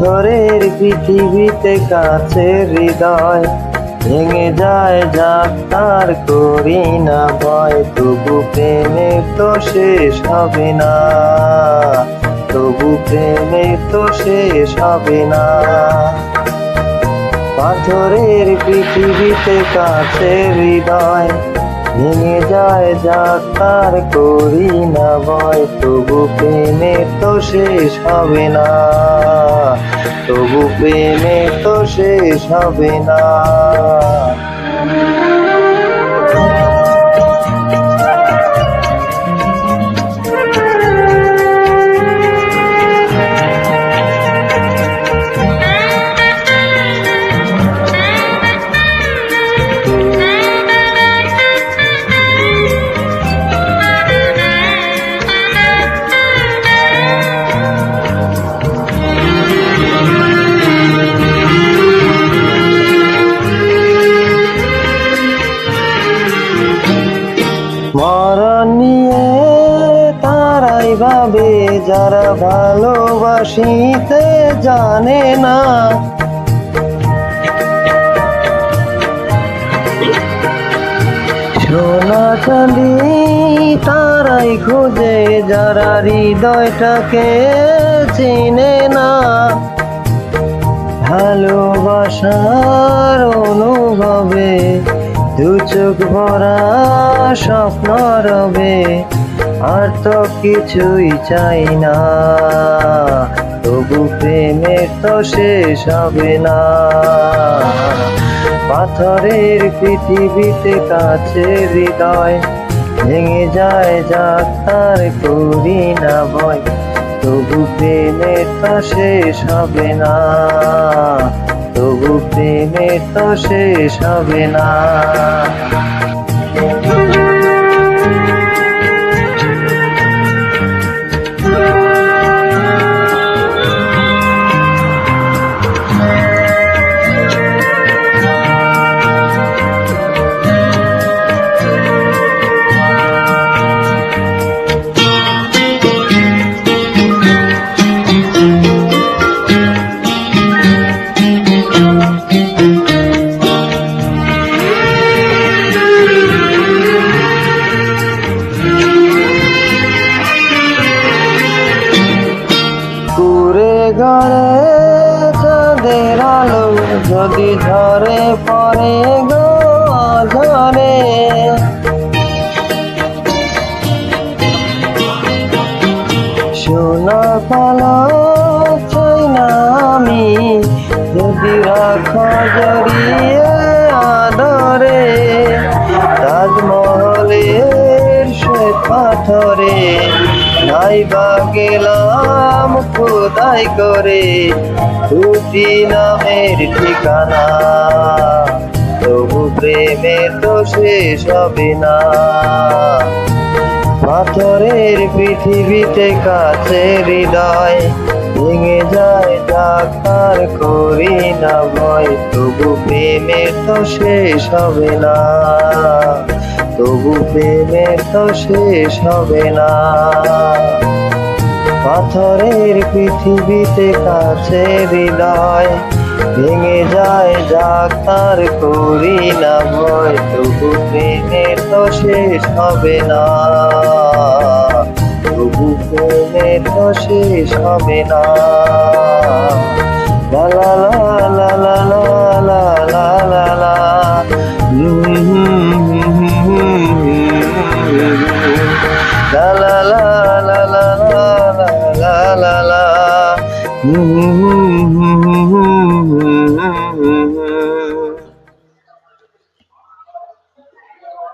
পাথরের পৃথিবীতে কাছের হৃদয় ভেঙে যায় যাক তার করি না ভয়, তবু প্রেমের তো শেষ হবে না, তবু প্রেমের তো শেষ হবে না। পাথরের পৃথিবীতে কাছের হৃদয় ভেঙে যায় যাক তার করি না ভয়, তবু প্রেমের তো শেষ হবে না, তবু প্রেমের তো শেষ হবে না। মরণ নিয়ে তারাই ভাবে যারা ভালোবাসিতে জানে না, সোনা চাঁদি তারাই খোঁজে যারা হৃদয়টাকে চিনে না। ভালোবাসার অনুভবে দু চোখ ভরা স্বপ্ন রবে, আর তো কিছুই চাই না, তবু প্রেমের তো শেষ হবে না। পাথরের পৃথিবীতে কাছের হৃদয় ভেঙে যায় যাক তার করি না ভয়, তবু প্রেমের তো শেষ হবে না, তবু প্রেমের তো শেষ হবে না। ঘরে চাঁদের আলো যদি ঝরে পড়ে গো ঝরে, সোনা কালো চাই না আমি যদি রাখো জড়িয়ে আদরে, তাজমহলের শ্বেত পাথরে নাই বা গেলাম খোদাই করে দুটি নামের ঠিকানা, তবু প্রেমের তো শেষ হবে না। পাথরের পৃথিবীতে কাছের হৃদয় ভেঙে যায় যাক তার করি না ভয়, তবু প্রেমের তো শেষ হবে না, তবু প্রেমের তো শেষ হবে না। পাথরের পৃথিবীতে কাছের হৃদয় ভেঙে যায় যাক তার করি না ভয়, তবু প্রেমের তো শেষ হবে না, তবু প্রেমের তো শেষ হবে না। লা লা লা লা লা লা লা লা লা, la la la la la la la la la la